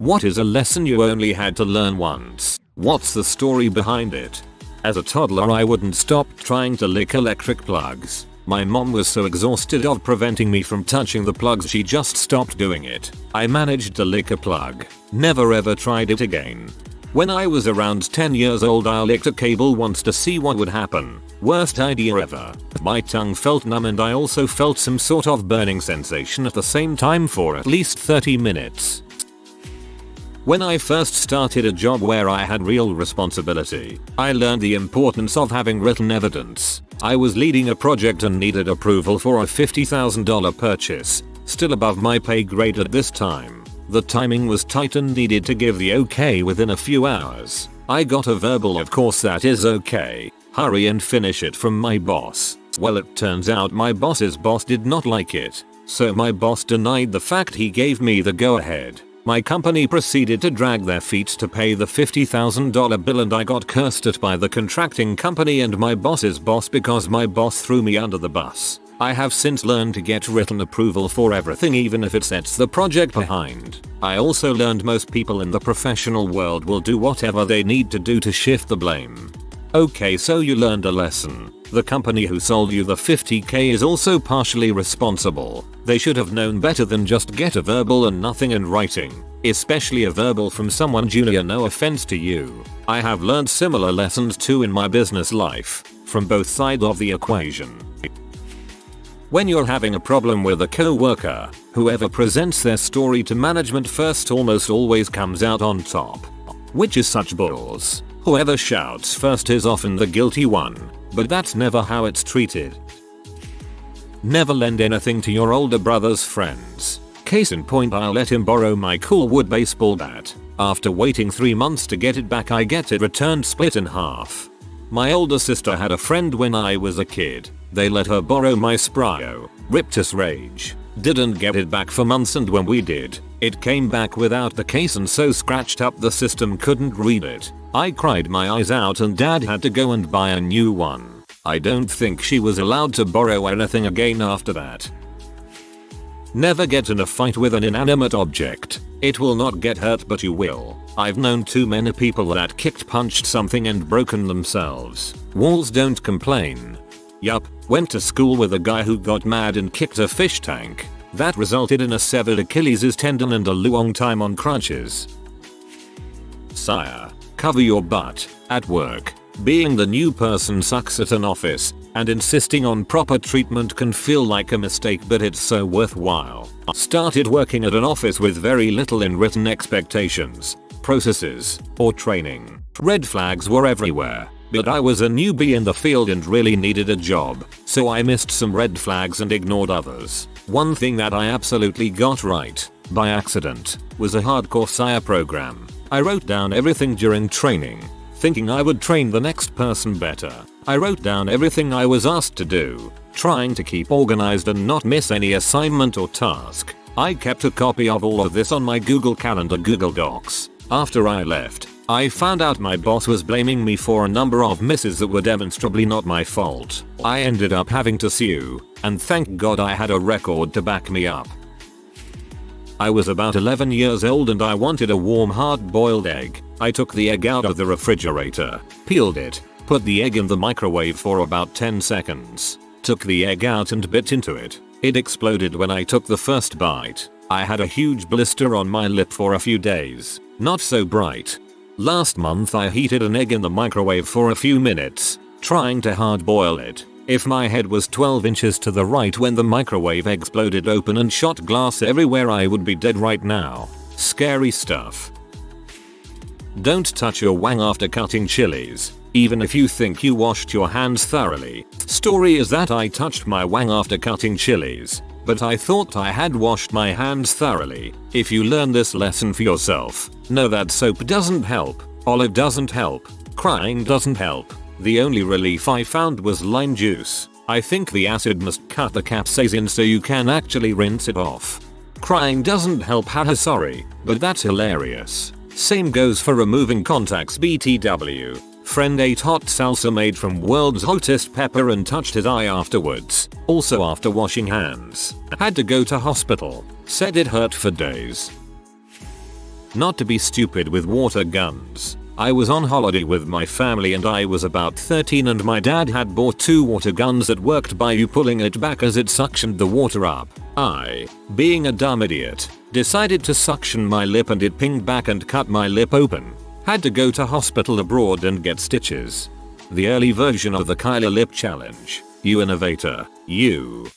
What is a lesson you only had to learn once? What's the story behind it? As a toddler, I wouldn't stop trying to lick electric plugs. My mom was so exhausted of preventing me from touching the plugs she just stopped doing it. I managed to lick a plug. Never ever tried it again. When I was around 10 years old, I licked a cable once to see what would happen. Worst idea ever. My tongue felt numb and I also felt some sort of burning sensation at the same time for at least 30 minutes. When I first started a job where I had real responsibility, I learned the importance of having written evidence. I was leading a project and needed approval for a $50,000 purchase, still above my pay grade at this time. The timing was tight and needed to give the okay within a few hours. I got a verbal "of course that is okay, hurry and finish it" from my boss. Well, it turns out my boss's boss did not like it, so my boss denied the fact he gave me the go-ahead. My company proceeded to drag their feet to pay the $50,000 bill and I got cursed at by the contracting company and my boss's boss because my boss threw me under the bus. I have since learned to get written approval for everything, even if it sets the project behind. I also learned most people in the professional world will do whatever they need to do to shift the blame. Okay, so you learned a lesson. The company who sold you the $50K is also partially responsible. They should have known better than just get a verbal and nothing in writing, especially a verbal from someone junior. No offense to you. I have learned similar lessons too in my business life, from both sides of the equation. When you're having a problem with a co-worker, whoever presents their story to management first almost always comes out on top. Which is such balls. Whoever shouts first is often the guilty one, but that's never how it's treated. Never lend anything to your older brother's friends. Case in point, I let him borrow my cool wood baseball bat. After waiting 3 months to get it back, I get it returned split in half. My older sister had a friend when I was a kid. They let her borrow my Spryo. Ripped us rage. Didn't get it back for months, and when we did, it came back without the case and so scratched up the system couldn't read it. I cried my eyes out and dad had to go and buy a new one. I don't think she was allowed to borrow anything again after that. Never get in a fight with an inanimate object. It will not get hurt, but you will. I've known too many people that kicked, punched something and broken themselves. Walls don't complain. Yup, went to school with a guy who got mad and kicked a fish tank. That resulted in a severed Achilles tendon and a long time on crutches. Sire, cover your butt. At work, being the new person sucks at an office, and insisting on proper treatment can feel like a mistake, but it's so worthwhile. Started working at an office with very little in written expectations, processes, or training. Red flags were everywhere. But I was a newbie in the field and really needed a job, so I missed some red flags and ignored others. One thing that I absolutely got right, by accident, was a hardcore SIRE program. I wrote down everything during training, thinking I would train the next person better. I wrote down everything I was asked to do, trying to keep organized and not miss any assignment or task. I kept a copy of all of this on my Google Calendar Google Docs. After I left, I found out my boss was blaming me for a number of misses that were demonstrably not my fault. I ended up having to sue, and thank God I had a record to back me up. I was about 11 years old and I wanted a warm hard-boiled egg. I took the egg out of the refrigerator, peeled it, put the egg in the microwave for about 10 seconds, took the egg out and bit into it. It exploded when I took the first bite. I had a huge blister on my lip for a few days. Not so bright. Last month I heated an egg in the microwave for a few minutes, trying to hard boil it. If my head was 12 inches to the right when the microwave exploded open and shot glass everywhere, I would be dead right now. Scary stuff. Don't touch your wang after cutting chilies, even if you think you washed your hands thoroughly. Story is that I touched my wang after cutting chilies, but I thought I had washed my hands thoroughly. If you learn this lesson for yourself, know that soap doesn't help, olive doesn't help, crying doesn't help. The only relief I found was lime juice. I think the acid must cut the capsaicin so you can actually rinse it off. Crying doesn't help, haha, sorry, but that's hilarious. Same goes for removing contacts. BTW. Friend ate hot salsa made from world's hottest pepper and touched his eye afterwards. Also after washing hands. Had to go to hospital. Said it hurt for days. Not to be stupid with water guns. I was on holiday with my family and I was about 13 and my dad had bought 2 water guns that worked by you pulling it back as it suctioned the water up. I, being a dumb idiot, decided to suction my lip and it pinged back and cut my lip open. Had to go to hospital abroad and get stitches. The early version of the Kyla lip challenge. You innovator, you.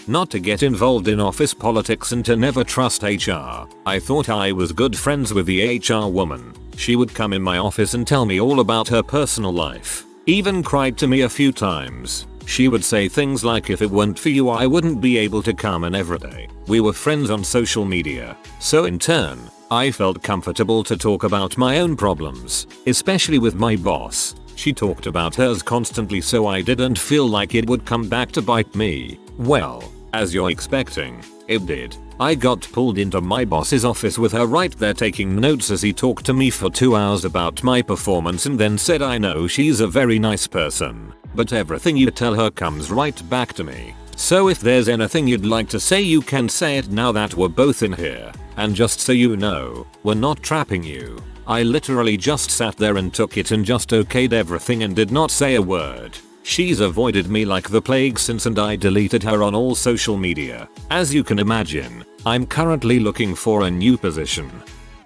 Not to get involved in office politics and to never trust HR. I thought I was good friends with the HR woman. She would come in my office and tell me all about her personal life. Even cried to me a few times. She would say things like, if it weren't for you I wouldn't be able to come in every day. We were friends on social media. So in turn, I felt comfortable to talk about my own problems, especially with my boss. She talked about hers constantly so I didn't feel like it would come back to bite me. Well, as you're expecting, it did. I got pulled into my boss's office with her right there taking notes as he talked to me for 2 hours about my performance and then said, I know she's a very nice person, but everything you tell her comes right back to me. So if there's anything you'd like to say you can say it now that we're both in here. And just so you know, we're not trapping you. I literally just sat there and took it and just okayed everything and did not say a word. She's avoided me like the plague since and I deleted her on all social media. As you can imagine, I'm currently looking for a new position.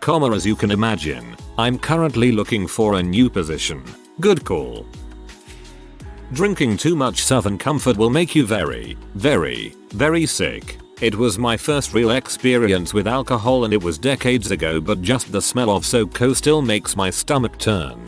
As you can imagine, I'm currently looking for a new position. Good call. Drinking too much Southern Comfort will make you very, very, very sick. It was my first real experience with alcohol and it was decades ago, but just the smell of SoCo still makes my stomach turn.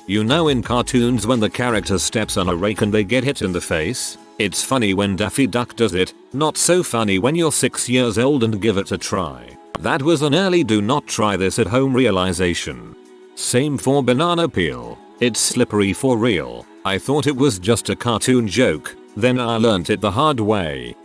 You know in cartoons when the character steps on a rake and they get hit in the face? It's funny when Daffy Duck does it, not so funny when you're 6 years old and give it a try. That was an early do not try this at home realization. Same for banana peel. It's slippery for real. I thought it was just a cartoon joke, then I learnt it the hard way.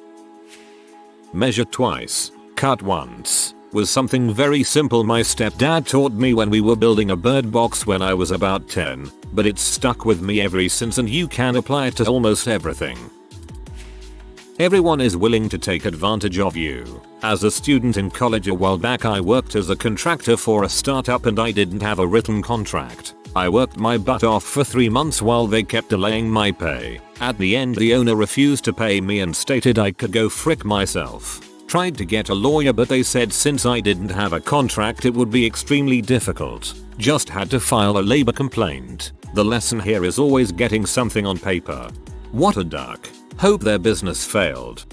Measure twice, cut once, was something very simple my stepdad taught me when we were building a bird box when I was about 10, but it's stuck with me ever since and you can apply it to almost everything. Everyone is willing to take advantage of you. As a student in college a while back I worked as a contractor for a startup and I didn't have a written contract. I worked my butt off for 3 months while they kept delaying my pay. At the end the owner refused to pay me and stated I could go frick myself. Tried to get a lawyer but they said since I didn't have a contract it would be extremely difficult. Just had to file a labor complaint. The lesson here is always getting something on paper. What a duck. Hope their business failed.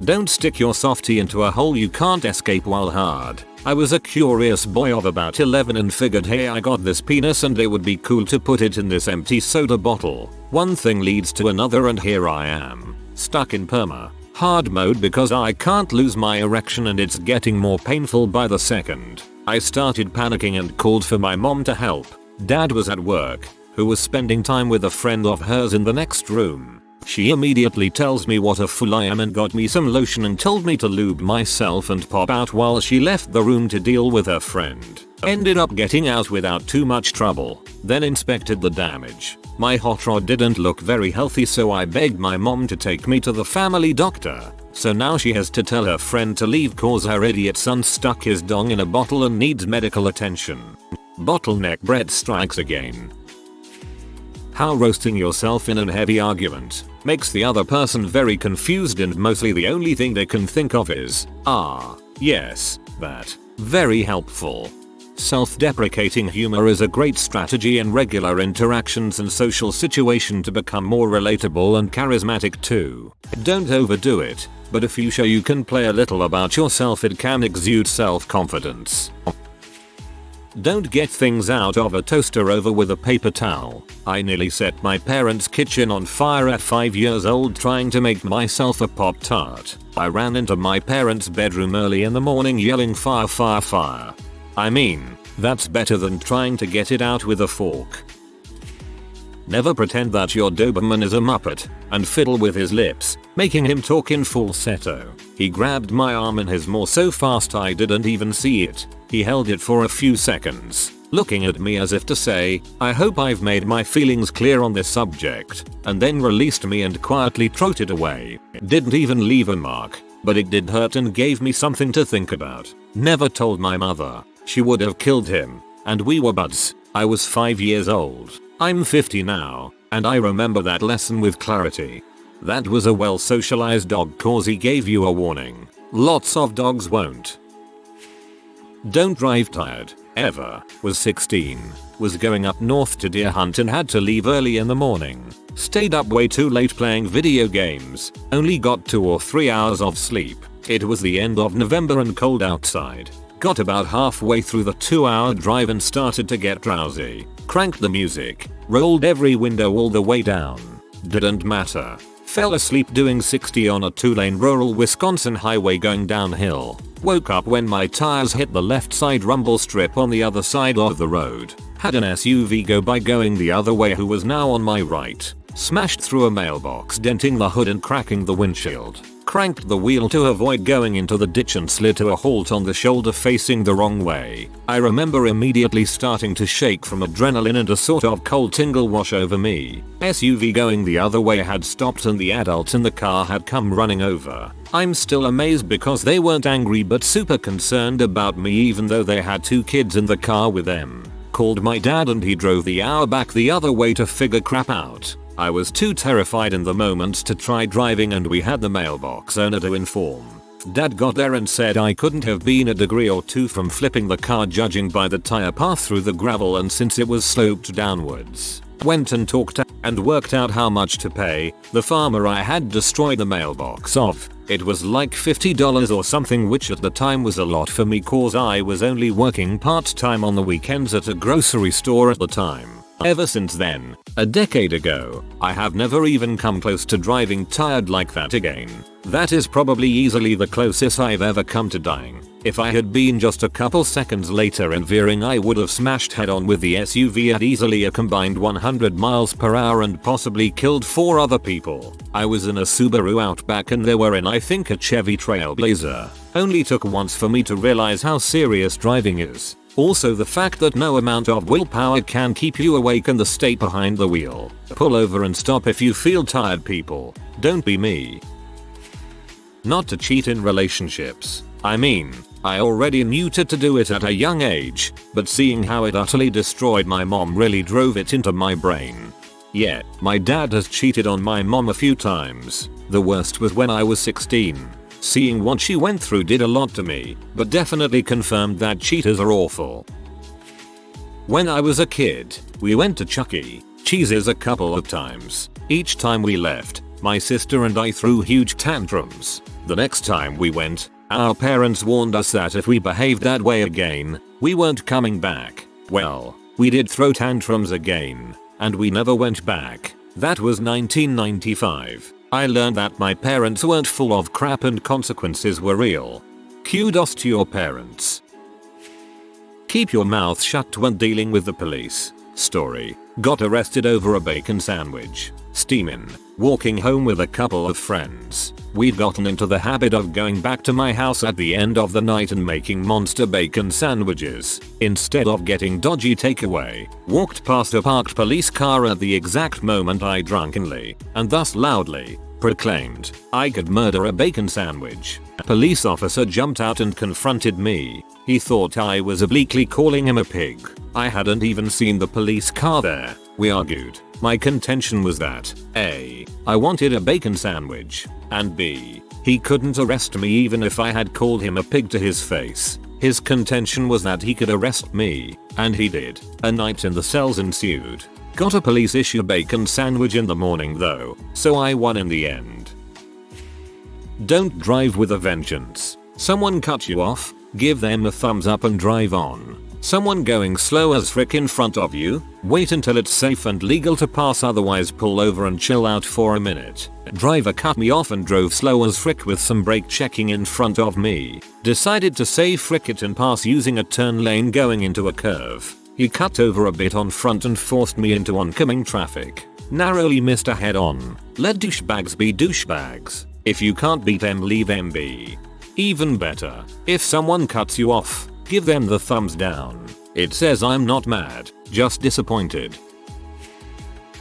Don't stick your softie into a hole you can't escape while hard. I was a curious boy of about 11 and figured hey I got this penis and it would be cool to put it in this empty soda bottle. One thing leads to another and here I am, stuck in perma hard mode because I can't lose my erection and it's getting more painful by the second. I started panicking and called for my mom to help. Dad was at work, who was spending time with a friend of hers in the next room. She immediately tells me what a fool I am and got me some lotion and told me to lube myself and pop out while she left the room to deal with her friend. Ended up getting out without too much trouble, then inspected the damage. My hot rod didn't look very healthy so I begged my mom to take me to the family doctor. So now she has to tell her friend to leave cause her idiot son stuck his dong in a bottle and needs medical attention. Bottleneck Brett strikes again. How roasting yourself in a heavy argument makes the other person very confused and mostly the only thing they can think of is, yes, that. Very helpful. Self-deprecating humor is a great strategy in regular interactions and social situations to become more relatable and charismatic too. Don't overdo it, but if you show you can play a little about yourself it can exude self-confidence. Don't get things out of a toaster over with a paper towel. I nearly set my parents' kitchen on fire at 5 years old trying to make myself a Pop-Tart. I ran into my parents' bedroom early in the morning yelling fire fire fire. I mean, that's better than trying to get it out with a fork. Never pretend that your Doberman is a Muppet and fiddle with his lips, making him talk in falsetto. He grabbed my arm in his maw so fast I didn't even see it. He held it for a few seconds, looking at me as if to say, I hope I've made my feelings clear on this subject, and then released me and quietly trotted away. Didn't even leave a mark. but it did hurt and gave me something to think about. Never told my mother. She would have killed him. And we were buds. I was 5 years old. I'm 50 now, and I remember that lesson with clarity. That was a well socialized dog cause he gave you a warning. Lots of dogs won't. Don't drive tired, ever. Was 16. Was going up north to deer hunt and had to leave early in the morning. Stayed up way too late playing video games. Only got 2 or 3 hours of sleep. It was the end of November and cold outside. Got about halfway through the 2-hour drive and started to get drowsy. Cranked the music. Rolled every window all the way down. Didn't matter. Fell asleep doing 60 on a 2-lane rural Wisconsin highway going downhill. Woke up when my tires hit the left side rumble strip on the other side of the road. Had an SUV go by going the other way who was now on my right. Smashed through a mailbox, denting the hood and cracking the windshield. Cranked the wheel to avoid going into the ditch and slid to a halt on the shoulder facing the wrong way. I remember immediately starting to shake from adrenaline and a sort of cold tingle wash over me. SUV going the other way had stopped and the adults in the car had come running over. I'm still amazed because they weren't angry but super concerned about me even though they had 2 kids in the car with them. Called my dad and he drove the hour back the other way to figure crap out. I was too terrified in the moment to try driving and we had the mailbox owner to inform. Dad got there and said I couldn't have been a degree or 2 from flipping the car judging by the tire path through the gravel and since it was sloped downwards. Went and talked to and worked out how much to pay. The farmer I had destroyed the mailbox of. It was like $50 or something which at the time was a lot for me cause I was only working part-time on the weekends at a grocery store at the time. Ever since then, a decade ago, I have never even come close to driving tired like that again. That is probably easily the closest I've ever come to dying. If I had been just a couple seconds later and veering I would have smashed head on with the SUV at easily a combined 100 miles per hour and possibly killed 4 other people. I was in a Subaru Outback and they were in I think a Chevy Trailblazer. Only took once for me to realize how serious driving is. Also the fact that no amount of willpower can keep you awake and the state behind the wheel. Pull over and stop if you feel tired people. Don't be me. Not to cheat in relationships. I mean, I already knew to do it at a young age, but seeing how it utterly destroyed my mom really drove it into my brain. Yeah, my dad has cheated on my mom a few times. The worst was when I was 16. Seeing what she went through did a lot to me, but definitely confirmed that cheaters are awful. When I was a kid, we went to Chuck E. Cheese's a couple of times. Each time we left, my sister and I threw huge tantrums. The next time we went, our parents warned us that if we behaved that way again, we weren't coming back. Well, we did throw tantrums again, and we never went back. That was 1995. I learned that my parents weren't full of crap and consequences were real. Kudos to your parents. Keep your mouth shut when dealing with the police. Story. Got arrested over a bacon sandwich. Steamin'. Walking home with a couple of friends. We'd gotten into the habit of going back to my house at the end of the night and making monster bacon sandwiches. Instead of getting dodgy takeaway, walked past a parked police car at the exact moment I drunkenly, and thus loudly, proclaimed, I could murder a bacon sandwich. A police officer jumped out and confronted me. He thought I was obliquely calling him a pig. I hadn't even seen the police car there. We argued. My contention was that A. I wanted a bacon sandwich, and B. He couldn't arrest me even if I had called him a pig to his face. His contention was that he could arrest me, and he did. A night in the cells ensued. Got a police issue bacon sandwich in the morning though, so I won in the end. Don't drive with a vengeance. Someone cut you off, give them a thumbs up and drive on. Someone going slow as frick in front of you, wait until it's safe and legal to pass otherwise pull over and chill out for a minute. Driver cut me off and drove slow as frick with some brake checking in front of me. Decided to say frick it and pass using a turn lane going into a curve. He cut over a bit on front and forced me into oncoming traffic. Narrowly missed a head on. Let douchebags be douchebags. If you can't beat them, leave them be. Even better, if someone cuts you off, give them the thumbs down. It says I'm not mad, just disappointed.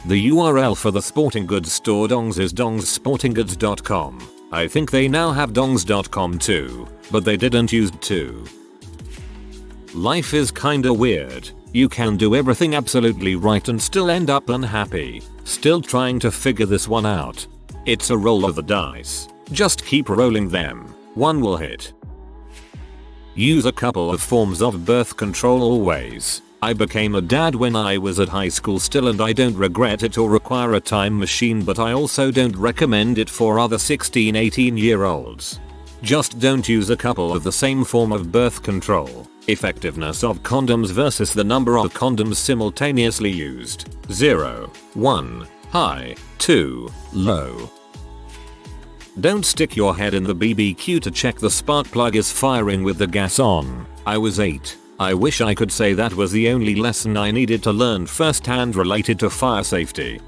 The URL for the sporting goods store dongs is dongssportinggoods.com. I think they now have dongs.com too, but they didn't used to. Life is kinda weird. You can do everything absolutely right and still end up unhappy. Still trying to figure this one out. It's a roll of the dice. Just keep rolling them. One will hit. Use a couple of forms of birth control always. I became a dad when I was at high school still, and I don't regret it or require a time machine, but I also don't recommend it for other 16-18-year-olds. Just don't use a couple of the same form of birth control. Effectiveness of condoms versus the number of condoms simultaneously used. 0, 1, high, 2, low. Don't stick your head in the BBQ to check the spark plug is firing with the gas on. I was 8. I wish I could say that was the only lesson I needed to learn firsthand related to fire safety.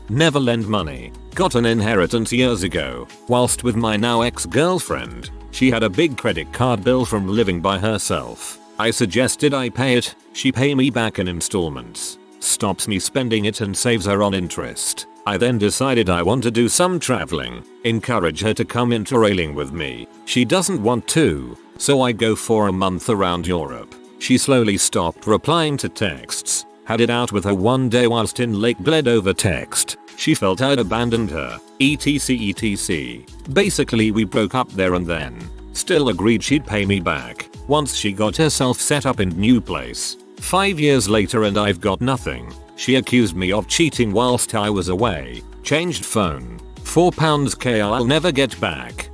Never lend money. Got an inheritance years ago, whilst with my now ex-girlfriend. She had a big credit card bill from living by herself. I suggested I pay it, she pay me back in installments. Stops me spending it and saves her on interest. I then decided I want to do some traveling, encourage her to come interrailing with me. She doesn't want to, so I go for a month around Europe. She slowly stopped replying to texts. Had it out with her one day whilst in Lake Bled over text. She felt I'd abandoned her, etc. Basically we broke up there and then. Still agreed she'd pay me back once she got herself set up in new place. 5 years later and I've got nothing. She accused me of cheating whilst I was away. Changed phone. £4 I'll never get back.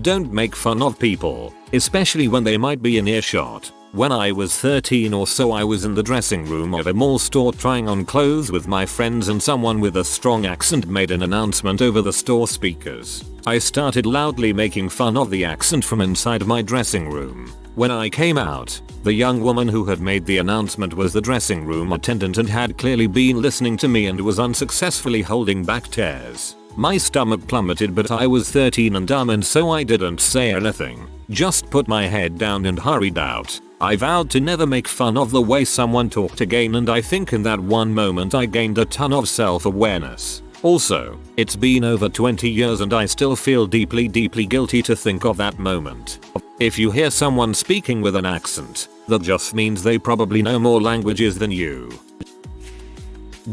Don't make fun of people, especially when they might be in earshot. When I was 13 or so, I was in the dressing room of a mall store trying on clothes with my friends, and someone with a strong accent made an announcement over the store speakers. I started loudly making fun of the accent from inside my dressing room. When I came out, the young woman who had made the announcement was the dressing room attendant and had clearly been listening to me and was unsuccessfully holding back tears. My stomach plummeted, but I was 13 and dumb, and so I didn't say anything. Just put my head down and hurried out. I vowed to never make fun of the way someone talked again, and I think in that one moment I gained a ton of self-awareness. Also, it's been over 20 years and I still feel deeply guilty to think of that moment. If you hear someone speaking with an accent, that just means they probably know more languages than you.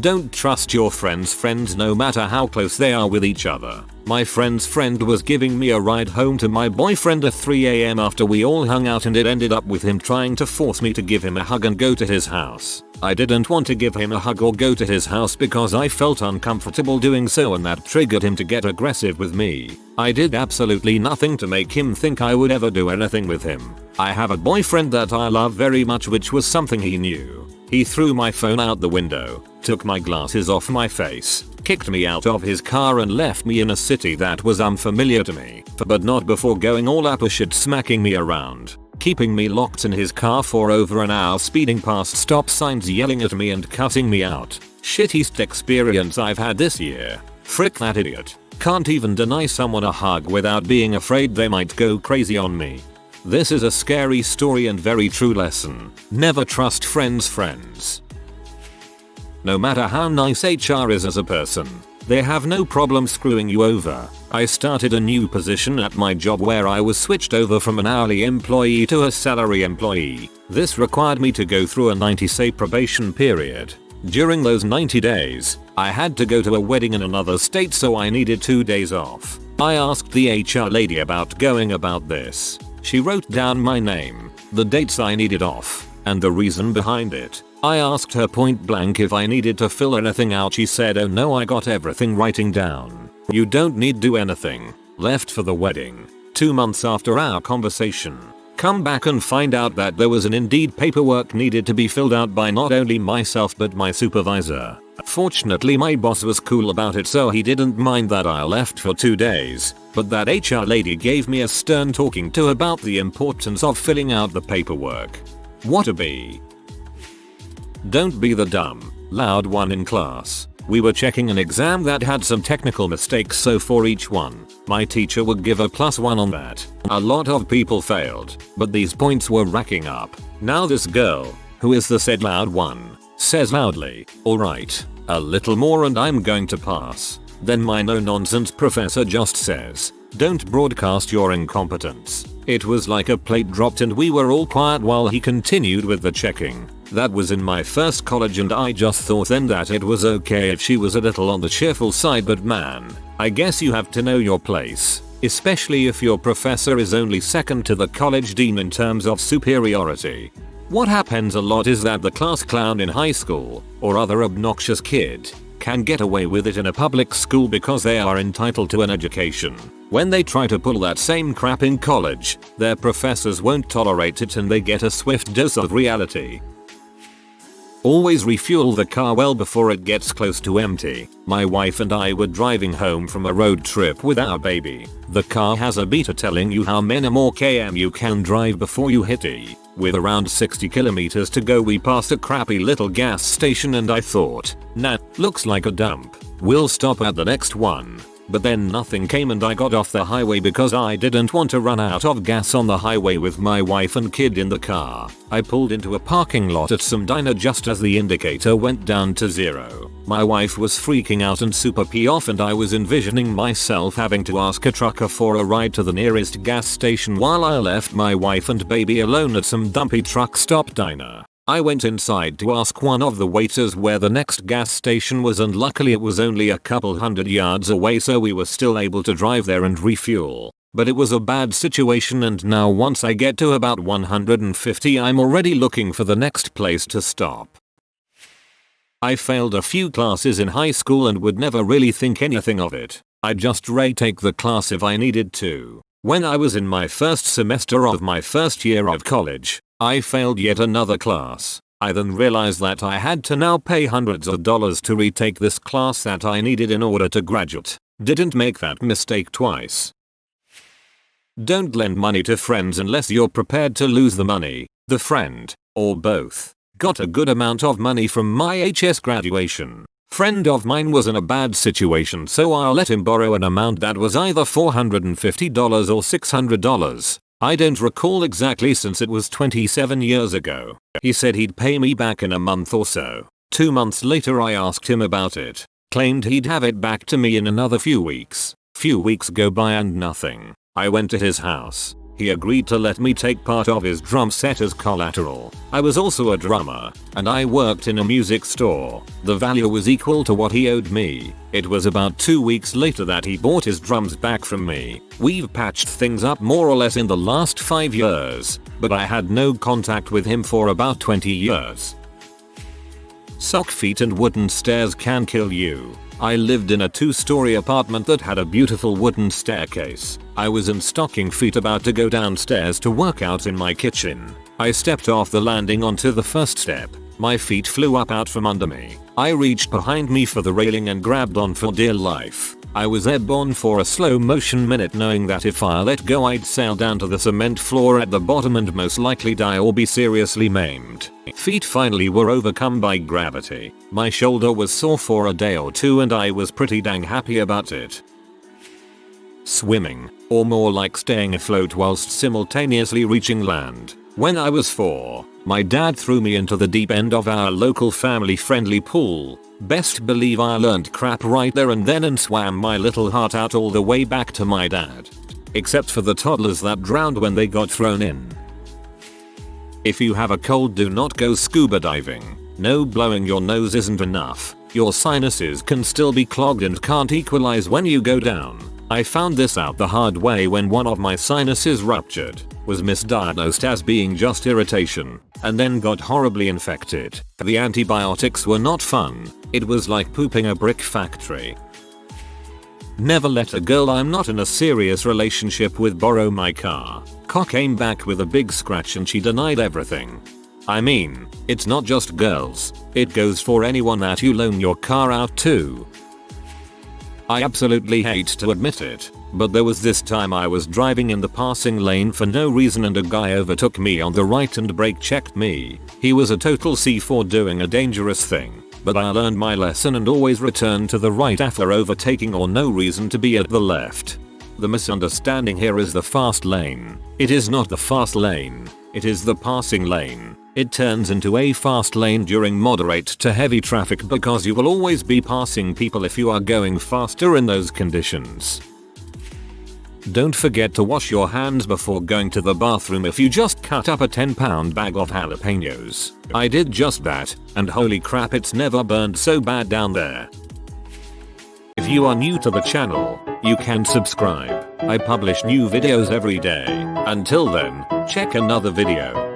Don't trust your friend's friends no matter how close they are with each other. My friend's friend was giving me a ride home to my boyfriend at 3 AM after we all hung out, and it ended up with him trying to force me to give him a hug and go to his house. I didn't want to give him a hug or go to his house because I felt uncomfortable doing so, and that triggered him to get aggressive with me. I did absolutely nothing to make him think I would ever do anything with him. I have a boyfriend that I love very much, which was something he knew. He threw my phone out the window, took my glasses off my face, kicked me out of his car and left me in a city that was unfamiliar to me, but not before going all apeshit, smacking me around, keeping me locked in his car for over an hour, speeding past stop signs, yelling at me and cutting me out. Shittiest experience I've had this year. Frick that idiot. Can't even deny someone a hug without being afraid they might go crazy on me. This is a scary story and very true lesson. Never trust friends. No matter how nice HR is as a person, they have no problem screwing you over. I started a new position at my job where I was switched over from an hourly employee to a salary employee. This required me to go through a 90-day probation period. During those 90 days, I had to go to a wedding in another state, so I needed 2 days off. I asked the HR lady about going about this. She wrote down my name, the dates I needed off, and the reason behind it. I asked her point blank if I needed to fill anything out. She said, "Oh no, I got everything writing down. You don't need do anything." Left for the wedding. 2 months after our conversation, come back and find out that there was an Indeed paperwork needed to be filled out by not only myself but my supervisor. Fortunately, my boss was cool about it, so he didn't mind that I left for 2 days, but that HR lady gave me a stern talking to about the importance of filling out the paperwork. What a bee. Don't be the dumb, loud one in class. We were checking an exam that had some technical mistakes, so for each one, my teacher would give a +1 on that. A lot of people failed, but these points were racking up. Now this girl, who is the said loud one, says loudly, "Alright, a little more and I'm going to pass." Then my no-nonsense professor just says, "Don't broadcast your incompetence." It was like a plate dropped and we were all quiet while he continued with the checking. That was in my first college and I just thought then that it was okay if she was a little on the cheerful side, but man, I guess you have to know your place. Especially if your professor is only second to the college dean in terms of superiority. What happens a lot is that the class clown in high school, or other obnoxious kid, can get away with it in a public school because they are entitled to an education. When they try to pull that same crap in college, their professors won't tolerate it and they get a swift dose of reality. Always refuel the car well before it gets close to empty. My wife and I were driving home from a road trip with our baby. The car has a meter telling you how many more km you can drive before you hit E. With around 60 kilometers to go, we passed a crappy little gas station and I thought, nah, looks like a dump. We'll stop at the next one. But then nothing came and I got off the highway because I didn't want to run out of gas on the highway with my wife and kid in the car. I pulled into a parking lot at some diner just as the indicator went down to 0. My wife was freaking out and super pissed off and I was envisioning myself having to ask a trucker for a ride to the nearest gas station while I left my wife and baby alone at some dumpy truck stop diner. I went inside to ask one of the waiters where the next gas station was and luckily it was only a couple hundred yards away, so we were still able to drive there and refuel. But it was a bad situation and now once I get to about 150 I'm already looking for the next place to stop. I failed a few classes in high school and would never really think anything of it. I'd just retake the class if I needed to. When I was in my first semester of my first year of college, I failed yet another class. I then realized that I had to now pay hundreds of dollars to retake this class that I needed in order to graduate. Didn't make that mistake twice. Don't lend money to friends unless you're prepared to lose the money, the friend, or both. Got a good amount of money from my HS graduation. Friend of mine was in a bad situation, so I let him borrow an amount that was either $450 or $600. I don't recall exactly since it was 27 years ago. He said he'd pay me back in a month or so. 2 months later I asked him about it. Claimed he'd have it back to me in another few weeks. Few weeks go by and nothing. I went to his house. He agreed to let me take part of his drum set as collateral. I was also a drummer, and I worked in a music store. The value was equal to what he owed me. It was about 2 weeks later that he bought his drums back from me. We've patched things up more or less in the last 5 years, but I had no contact with him for about 20 years. Sock feet and wooden stairs can kill you. I lived in a 2-story apartment that had a beautiful wooden staircase. I was in stocking feet about to go downstairs to work out in my kitchen. I stepped off the landing onto the first step. My feet flew up out from under me. I reached behind me for the railing and grabbed on for dear life. I was airborne for a slow motion minute, knowing that if I let go I'd sail down to the cement floor at the bottom and most likely die or be seriously maimed. Feet finally were overcome by gravity. My shoulder was sore for a day or two and I was pretty dang happy about it. Swimming, or more like staying afloat whilst simultaneously reaching land. When I was 4, my dad threw me into the deep end of our local family-friendly pool. Best believe I learned crap right there and then and swam my little heart out all the way back to my dad. Except for the toddlers that drowned when they got thrown in. If you have a cold, do not go scuba diving. No, blowing your nose isn't enough. Your sinuses can still be clogged and can't equalize when you go down. I found this out the hard way when one of my sinuses ruptured, was misdiagnosed as being just irritation, and then got horribly infected. The antibiotics were not fun. It was like pooping a brick factory. Never let a girl I'm not in a serious relationship with borrow my car. Cock came back with a big scratch and she denied everything. I mean, it's not just girls, it goes for anyone that you loan your car out to. I absolutely hate to admit it, but there was this time I was driving in the passing lane for no reason and a guy overtook me on the right and brake checked me. He was a total C4 doing a dangerous thing, but I learned my lesson and always returned to the right after overtaking or no reason to be at the left. The misunderstanding here is the fast lane. It is not the fast lane. It is the passing lane. It turns into a fast lane during moderate to heavy traffic because you will always be passing people if you are going faster in those conditions. Don't forget to wash your hands before going to the bathroom if you just cut up a 10-pound bag of jalapenos. I did just that, and holy crap, it's never burned so bad down there. If you are new to the channel, you can subscribe. I publish new videos every day. Until then, check another video.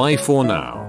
Bye for now.